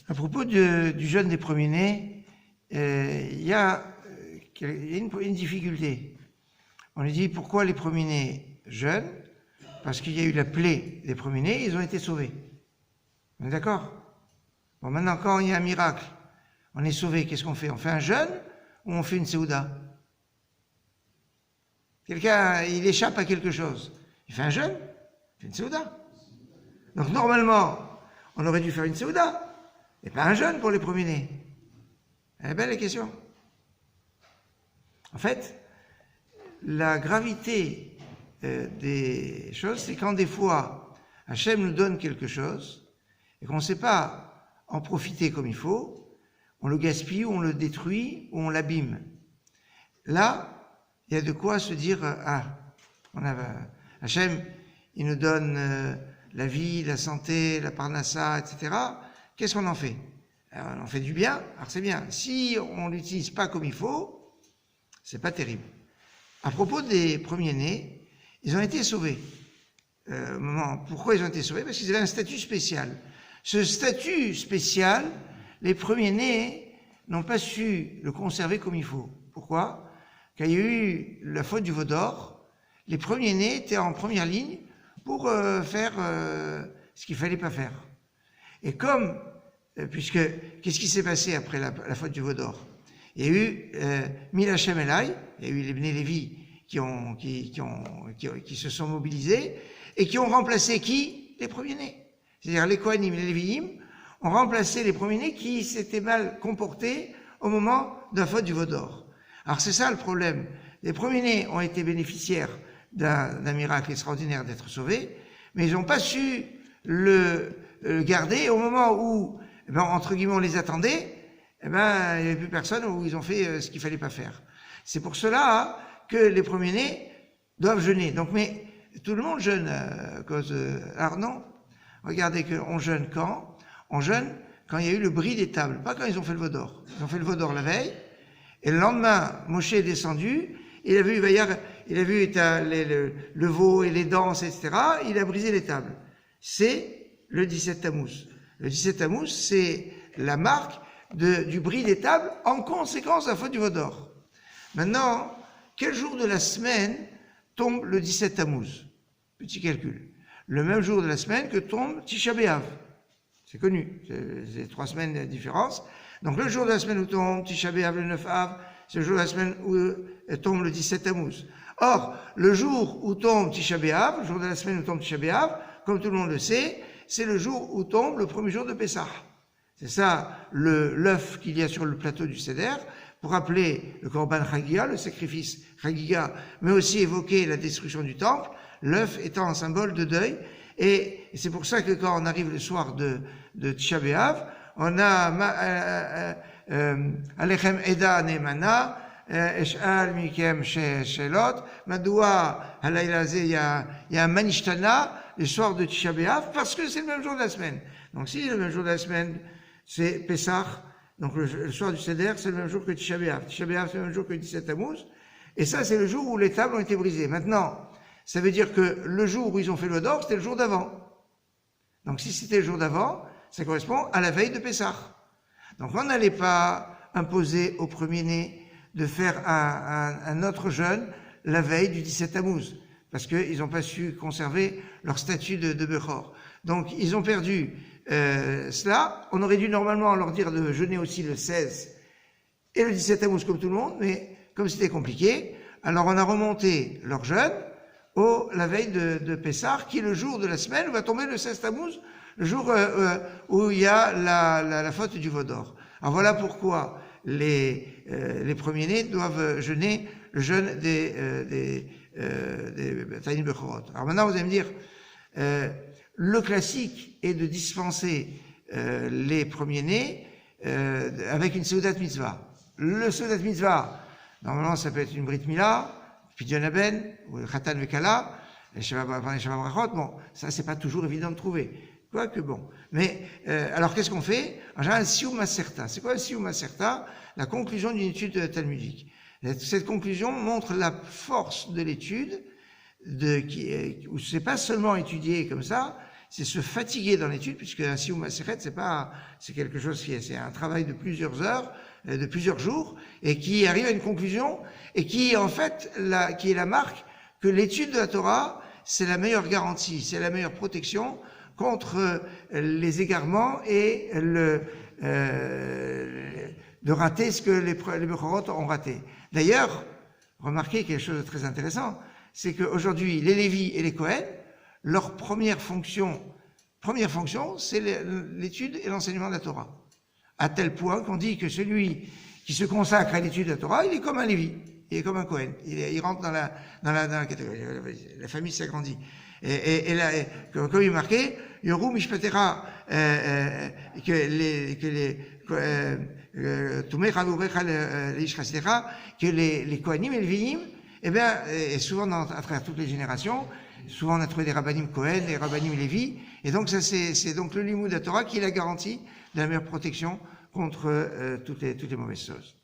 À propos du jeûne des premiers-nés, il y a une difficulté. On lui dit pourquoi les premiers-nés jeûnent? Parce qu'il y a eu la plaie des premiers-nés, ils ont été sauvés. On est d'accord? Bon, maintenant, quand il y a un miracle, on est sauvé, qu'est-ce qu'on fait? On fait un jeûne ou on fait une séouda? Quelqu'un, il échappe à quelque chose. Il fait un jeûne, il fait une séouda. Donc normalement, on aurait dû faire une séouda, et pas un jeûne pour les premiers-nés. Elle est belle la question. En fait, la gravité des choses, c'est quand des fois, Hachem nous donne quelque chose, et qu'on ne sait pas en profiter comme il faut, on le gaspille, ou on le détruit, ou on l'abîme. Là, il y a de quoi se dire, Hachem, il nous donne la vie, la santé, la parnassa, etc. Qu'est-ce qu'on en fait? Alors, on en fait du bien, alors c'est bien. Si on ne l'utilise pas comme il faut, c'est pas terrible. À propos des premiers-nés, ils ont été sauvés. Pourquoi ils ont été sauvés? Parce qu'ils avaient un statut spécial. Ce statut spécial, les premiers-nés n'ont pas su le conserver comme il faut. Pourquoi? Quand il y a eu la faute du veau d'or, les premiers-nés étaient en première ligne pour faire ce qu'il fallait pas faire. Et comme, qu'est-ce qui s'est passé après la faute du veau d'or? Il y a eu Mil Hashem Elai, il y a eu les Bnei Lévi qui se sont mobilisés et qui ont remplacé qui? Les premiers-nés. C'est-à-dire les Kohanim et les Lévi'im ont remplacé les premiers-nés qui s'étaient mal comportés au moment de la faute du veau d'or. Alors c'est ça le problème. Les premiers-nés ont été bénéficiaires d'un miracle extraordinaire d'être sauvés, mais ils n'ont pas su le garder au moment où, entre guillemets, on les attendait, il n'y avait plus personne où ils ont fait ce qu'il fallait pas faire. C'est pour cela que les premiers-nés doivent jeûner. Donc, mais tout le monde jeûne à cause. Alors non, regardez qu'on jeûne quand? On jeûne quand il y a eu le bris des tables, pas quand ils ont fait le veau d'or. Ils ont fait le veau d'or la veille, et le lendemain, Moshe est descendu, il a vu le veau et les danses, etc. Il a brisé les tables. C'est le 17 Tammuz. Le 17 Tammuz, c'est la marque du bris des tables en conséquence de la faute du veau d'or. Maintenant, quel jour de la semaine tombe le 17 Tammuz? Petit calcul. Le même jour de la semaine que tombe Tisha B'Av. C'est connu. C'est 3 semaines de différence. Donc le jour de la semaine où tombe Tisha B'Av, le 9 Av, c'est le jour de la semaine où tombe le 17 Tammuz. Or, le jour où tombe Tisha B'Av, le jour de la semaine où tombe Tisha B'Av, comme tout le monde le sait, c'est le jour où tombe le premier jour de Pessah. C'est ça l'œuf qu'il y a sur le plateau du Seder, pour rappeler le Korban Chagiga, le sacrifice Chagiga, mais aussi évoquer la destruction du temple, l'œuf étant un symbole de deuil. Et c'est pour ça que quand on arrive le soir de Tisha B'Av, on a Alechem Eda Neemana, Esh'al Mikem Shelot, Madoua Halaylaze, il y a un Manishtana, le soir de Tisha B'Av, parce que c'est le même jour de la semaine. Donc si le même jour de la semaine, c'est Pessah, donc le soir du Seder, c'est le même jour que Tisha B'Av. Tisha B'Av, c'est le même jour que 17 Tammuz. Et ça, c'est le jour où les tables ont été brisées. Maintenant, ça veut dire que le jour où ils ont fait le d'or, c'était le jour d'avant. Donc si c'était le jour d'avant, ça correspond à la veille de Pessah. Donc on n'allait pas imposer aux premiers-nés de faire un autre jeûne la veille du 17 Tammuz, parce qu'ils n'ont pas su conserver leur statut de Bechor. Donc ils ont perdu cela. On aurait dû normalement leur dire de jeûner aussi le 16 et le 17 Tammuz comme tout le monde, mais comme c'était compliqué, alors on a remonté leur jeûne la veille de Pessah, qui est le jour de la semaine où va tomber le 16 Tammuz, le jour où il y a la faute du veau d'or. Alors voilà pourquoi les premiers-nés doivent jeûner le jeûne des Tayin Bechorot. Alors maintenant vous allez me dire, le classique est de dispenser les premiers-nés avec une Seudat Mitzvah. Le Seudat Mitzvah, normalement ça peut être une Brit Mila, Pidyon Haben, ou le Khatan Vekala, les Shabbat Brachot, bon, ça c'est pas toujours évident de trouver. Quoique bon. Mais, alors qu'est-ce qu'on fait? En général, un Siyum Maserta. C'est quoi un Siyum Maserta? La conclusion d'une étude talmudique. Cette conclusion montre la force de l'étude, où c'est pas seulement étudié comme ça, c'est se fatiguer dans l'étude, puisque un Siyum Masechet, c'est quelque chose c'est un travail de plusieurs heures, de plusieurs jours, et qui arrive à une conclusion, et qui, en fait, qui est la marque que l'étude de la Torah, c'est la meilleure garantie, c'est la meilleure protection contre les égarements et de rater ce que les Bechorot ont raté. D'ailleurs, remarquez quelque chose de très intéressant, c'est qu'aujourd'hui, les Lévis et les Kohen, leur première fonction, c'est l'étude et l'enseignement de la Torah. À tel point qu'on dit que celui qui se consacre à l'étude de la Torah, il est comme un Lévi, il est comme un Kohen. Il rentre dans la catégorie. La famille s'agrandit. Et là, comme il est marqué, Yoru Mishpatera, que les Kohanim et les Léviim, eh bien, et souvent à travers toutes les générations, souvent on a trouvé des Rabbanim Kohen, des Rabbanim Lévi, et donc ça c'est donc le limoud de la Torah qui est la garantie de la meilleure protection contre toutes les mauvaises choses.